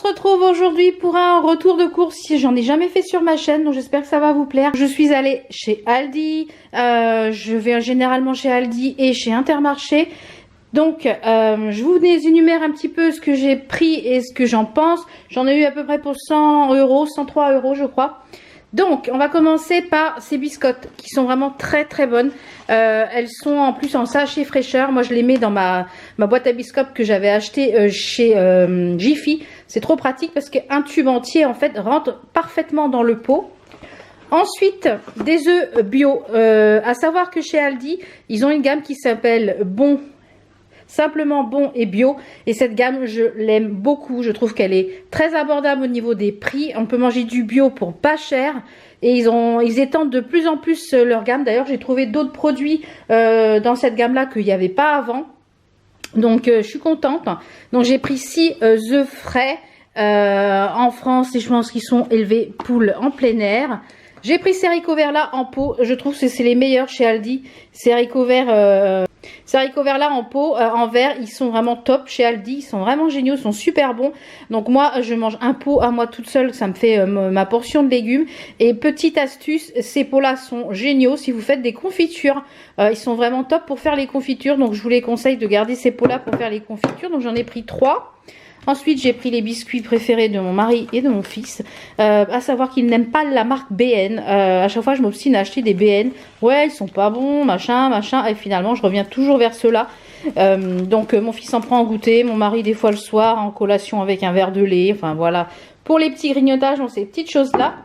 retrouve aujourd'hui pour un retour de course. J'en ai jamais fait sur ma chaîne, donc j'espère que ça va vous plaire. Je suis allée chez Aldi, je vais généralement chez Aldi et chez Intermarché. Donc je vous énumère un petit peu ce que j'ai pris et ce que j'en pense. J'en ai eu à peu près pour 100 €, 103 € je crois. Donc on va commencer par ces biscottes qui sont vraiment très très bonnes. Elles sont en plus en sachet fraîcheur. Moi je les mets dans ma boîte à biscottes que j'avais acheté chez Jiffy. C'est trop pratique parce qu'un tube entier en fait rentre parfaitement dans le pot. Ensuite des œufs bio. À savoir que chez Aldi ils ont une gamme qui s'appelle Bon. Simplement Bon et Bio, et cette gamme je l'aime beaucoup. Je trouve qu'elle est très abordable au niveau des prix. On peut manger du bio pour pas cher et ils étendent de plus en plus leur gamme. D'ailleurs j'ai trouvé d'autres produits dans cette gamme là qu'il n'y avait pas avant, donc je suis contente. Donc j'ai pris 6 œufs frais en France et je pense qu'ils sont élevés poules en plein air. J'ai pris ces haricots verts là en pot. Je trouve que c'est les meilleurs chez Aldi. Ces haricots verts là en pot, en verre, ils sont vraiment top chez Aldi. Ils sont vraiment géniaux, ils sont super bons. Donc moi, je mange un pot à moi toute seule. Ça me fait ma portion de légumes. Et petite astuce, ces pots là sont géniaux si vous faites des confitures. Ils sont vraiment top pour faire les confitures. Donc je vous les conseille de garder ces pots là pour faire les confitures. Donc j'en ai pris 3. Ensuite, j'ai pris les biscuits préférés de mon mari et de mon fils. À savoir qu'ils n'aiment pas la marque BN. À chaque fois, je m'obstine à acheter des BN. Ouais, ils sont pas bons, machin. Et finalement, je reviens toujours vers ceux-là. Donc, mon fils en prend en goûter. Mon mari, des fois, le soir, en collation avec un verre de lait. Enfin, voilà. Pour les petits grignotages, donc ces petites choses-là.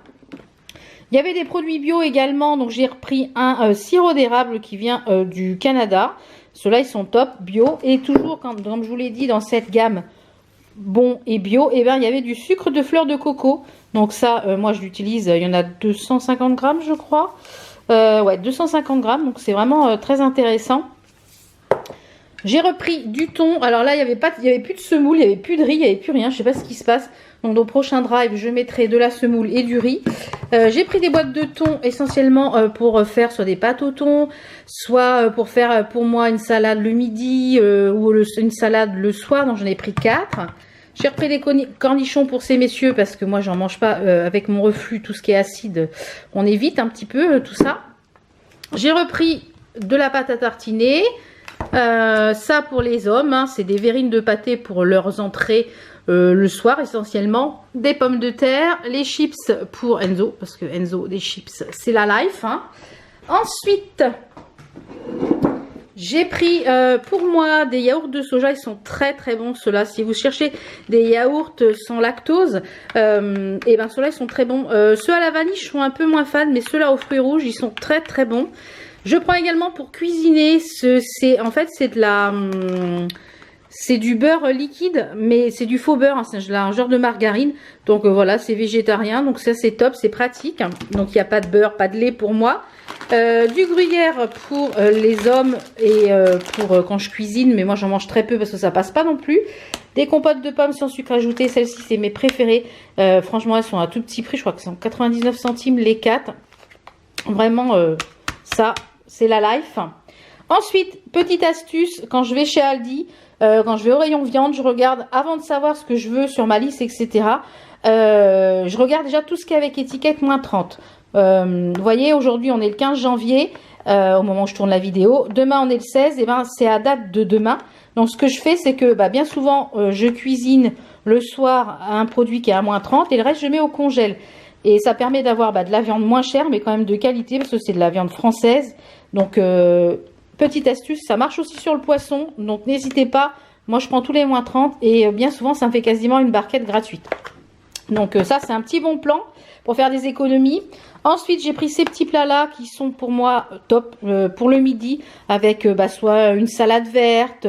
Il y avait des produits bio également. Donc, j'ai repris un sirop d'érable qui vient du Canada. Ceux-là, ils sont top, bio. Et toujours, comme je vous l'ai dit, dans cette gamme Bon et bio, et ben il y avait du sucre de fleur de coco. Donc ça moi je l'utilise, il y en a 250 grammes je crois, ouais 250 grammes, donc c'est vraiment très intéressant. J'ai repris du thon. Alors là il y avait plus de semoule, il y avait plus de riz, il y avait plus rien, je sais pas ce qui se passe. Donc au prochain drive je mettrai de la semoule et du riz. J'ai pris des boîtes de thon essentiellement pour faire soit des pâtes au thon, soit pour faire pour moi une salade le midi ou une salade le soir. Donc j'en ai pris 4. J'ai repris des cornichons pour ces messieurs parce que moi j'en mange pas avec mon reflux, tout ce qui est acide, on évite un petit peu tout ça. J'ai repris de la pâte à tartiner, ça pour les hommes, hein, c'est des verrines de pâté pour leurs entrées le soir essentiellement, des pommes de terre, les chips pour Enzo, parce que Enzo des chips c'est la life, hein. Ensuite j'ai pris pour moi des yaourts de soja, ils sont très très bons ceux-là. Si vous cherchez des yaourts sans lactose, et ben ceux-là ils sont très bons. Ceux à la vanille je suis un peu moins fan, mais ceux-là aux fruits rouges ils sont très très bons. Je prends également pour cuisiner, en fait c'est de la... c'est du beurre liquide, mais c'est du faux beurre, hein, c'est un genre de margarine. Donc voilà, c'est végétarien, donc ça c'est top, c'est pratique. Donc il n'y a pas de beurre, pas de lait pour moi. Du gruyère pour les hommes et pour quand je cuisine, mais moi j'en mange très peu parce que ça passe pas non plus. Des compotes de pommes sans sucre ajouté, celles-ci c'est mes préférées. Franchement elles sont à tout petit prix, je crois que c'est 99 centimes les 4. Vraiment ça c'est la life. Ensuite, petite astuce, quand je vais chez Aldi, quand je vais au rayon viande, je regarde avant de savoir ce que je veux sur ma liste, etc. Je regarde déjà tout ce qui est avec étiquette moins 30. Vous voyez, aujourd'hui on est le 15 janvier, au moment où je tourne la vidéo. Demain on est le 16, et ben c'est à date de demain. Donc ce que je fais, c'est que bien souvent je cuisine le soir un produit qui est à moins 30 et le reste je mets au congèle. Et ça permet d'avoir de la viande moins chère, mais quand même de qualité, parce que c'est de la viande française. Donc petite astuce, ça marche aussi sur le poisson, donc n'hésitez pas. Moi je prends tous les moins 30 et bien souvent ça me fait quasiment une barquette gratuite. Donc ça c'est un petit bon plan pour faire des économies. Ensuite j'ai pris ces petits plats là qui sont pour moi top pour le midi, avec soit une salade verte,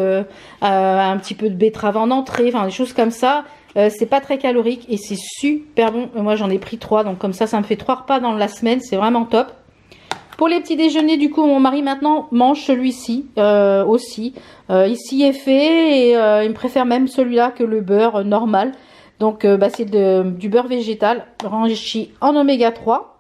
un petit peu de betterave en entrée, enfin des choses comme ça. C'est pas très calorique et c'est super bon. Moi j'en ai pris 3, donc comme ça me fait 3 repas dans la semaine, c'est vraiment top. Pour les petits déjeuners, du coup, mon mari maintenant mange celui-ci aussi. Ici est fait et il me préfère même celui-là que le beurre normal. Donc c'est du beurre végétal enrichi en oméga 3.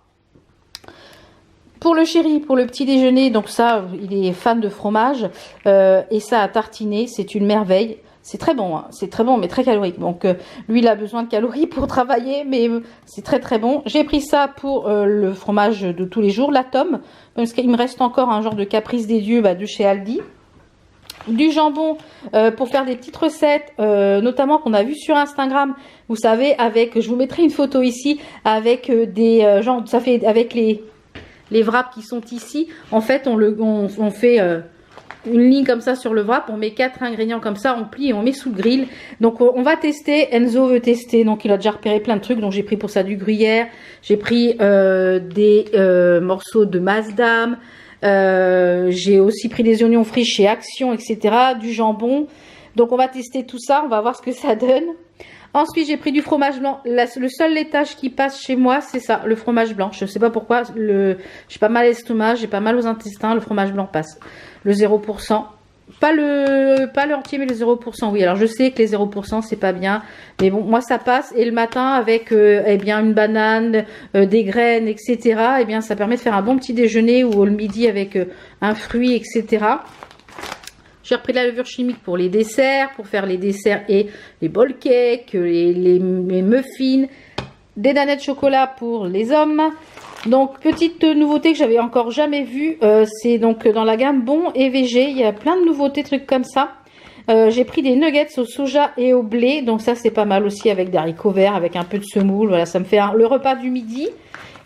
Pour le chéri, pour le petit déjeuner, donc ça, il est fan de fromage. Et ça à tartiner, c'est une merveille. C'est très bon, hein. C'est très bon, mais très calorique. Donc, lui, il a besoin de calories pour travailler, mais c'est très très bon. J'ai pris ça pour le fromage de tous les jours, la tome, parce qu'il me reste encore un genre de caprice des dieux de chez Aldi. Du jambon pour faire des petites recettes, notamment qu'on a vu sur Instagram. Vous savez, avec, je vous mettrai une photo ici, avec des genre, ça fait avec les wraps qui sont ici. En fait, on fait une ligne comme ça sur le wrap, on met 4 ingrédients comme ça, on plie et on met sous le grill. Donc on va tester, Enzo veut tester, donc il a déjà repéré plein de trucs, donc j'ai pris pour ça du gruyère, j'ai pris des morceaux de Maasdam, j'ai aussi pris des oignons frits chez Action, etc., du jambon. Donc on va tester tout ça, on va voir ce que ça donne. Ensuite, j'ai pris du fromage blanc. Le seul laitage qui passe chez moi, c'est ça, le fromage blanc. Je ne sais pas pourquoi. J'ai pas mal à l'estomac, j'ai pas mal aux intestins. Le fromage blanc passe. Le 0%. Pas le entier, mais le 0%. Oui, alors je sais que les 0%, c'est pas bien. Mais bon, moi, ça passe. Et le matin, avec eh bien, une banane, des graines, etc., eh bien, ça permet de faire un bon petit déjeuner ou le midi avec un fruit, etc. J'ai repris de la levure chimique pour les desserts, pour faire les desserts et les bowl cakes, les muffins, des nanettes de chocolat pour les hommes. Donc, petite nouveauté que j'avais encore jamais vue, c'est donc dans la gamme Bon et VG. Il y a plein de nouveautés, trucs comme ça. J'ai pris des nuggets au soja et au blé. Donc ça, c'est pas mal aussi avec des haricots verts, avec un peu de semoule. Voilà, ça me fait le repas du midi.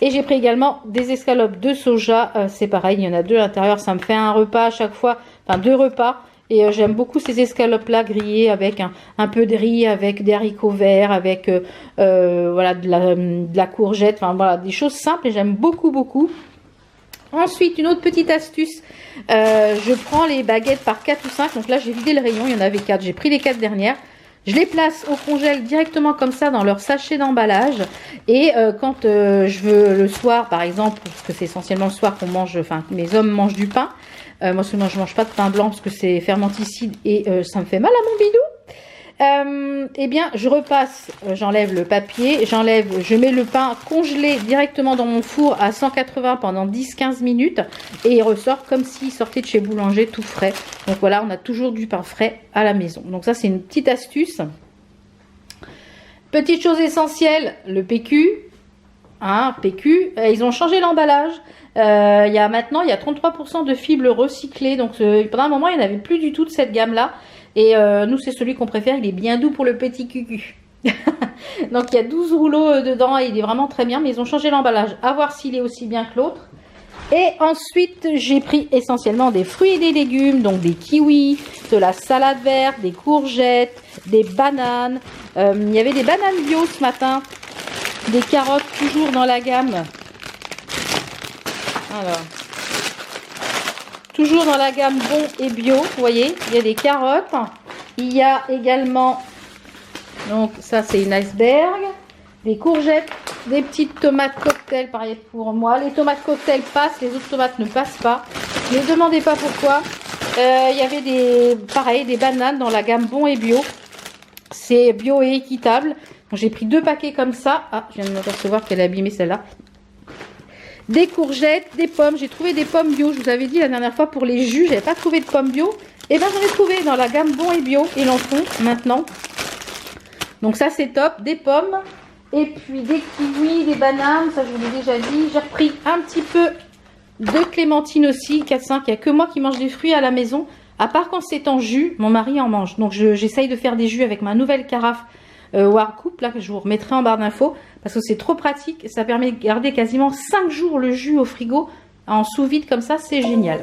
Et j'ai pris également des escalopes de soja. C'est pareil, il y en a 2 à l'intérieur. Ça me fait un repas à chaque fois, enfin 2 repas. Et j'aime beaucoup ces escalopes là grillées avec un peu de riz, avec des haricots verts, avec voilà, de la courgette. Enfin voilà, des choses simples et j'aime beaucoup beaucoup. Ensuite, une autre petite astuce, je prends les baguettes par 4 ou 5. Donc là, j'ai vidé le rayon, il y en avait 4. J'ai pris les 4 dernières. Je les place au congèle directement comme ça dans leur sachet d'emballage. Et quand je veux le soir, par exemple, parce que c'est essentiellement le soir qu'on mange, enfin mes hommes mangent du pain. Moi seulement je mange pas de pain blanc parce que c'est fermenticide et ça me fait mal à mon bidou. Eh bien je repasse, j'enlève le papier, je mets le pain congelé directement dans mon four à 180 pendant 10-15 minutes et il ressort comme s'il sortait de chez boulanger tout frais. Donc voilà, on a toujours du pain frais à la maison. Donc ça c'est une petite astuce. Petite chose essentielle, le PQ. Hein, PQ, ils ont changé l'emballage. Maintenant, il y a 33% de fibres recyclées. Donc, pendant un moment, il n'y en avait plus du tout de cette gamme-là. Et nous, c'est celui qu'on préfère. Il est bien doux pour le petit cucu. Donc, il y a 12 rouleaux dedans et il est vraiment très bien. Mais ils ont changé l'emballage. À voir s'il est aussi bien que l'autre. Et ensuite, j'ai pris essentiellement des fruits et des légumes. Donc, des kiwis, de la salade verte, des courgettes, des bananes. Il y avait des bananes bio ce matin. Des carottes toujours dans la gamme. Alors, toujours dans la gamme Bon et Bio, vous voyez, il y a des carottes. Il y a également, donc ça c'est une iceberg, des courgettes, des petites tomates cocktail, pareil pour moi. Les tomates cocktail passent, les autres tomates ne passent pas. Ne demandez pas pourquoi. Il y avait des bananes dans la gamme Bon et Bio. C'est bio et équitable. J'ai pris 2 paquets comme ça. Ah, je viens de m'apercevoir qu'elle est abîmée celle-là. Des courgettes, des pommes. J'ai trouvé des pommes bio. Je vous avais dit la dernière fois pour les jus, j'avais pas trouvé de pommes bio. Et bien j'en ai trouvé dans la gamme Bon et Bio. Ils en font maintenant. Donc ça c'est top. Des pommes. Et puis des kiwis, des bananes. Ça je vous l'ai déjà dit. J'ai repris un petit peu de clémentine aussi. 4-5. Il n'y a que moi qui mange des fruits à la maison. À part quand c'est en jus, mon mari en mange. Donc j'essaye de faire des jus avec ma nouvelle carafe Warcoop, là que je vous remettrai en barre d'infos. Parce que c'est trop pratique. Ça permet de garder quasiment 5 jours le jus au frigo en sous vide comme ça. C'est génial.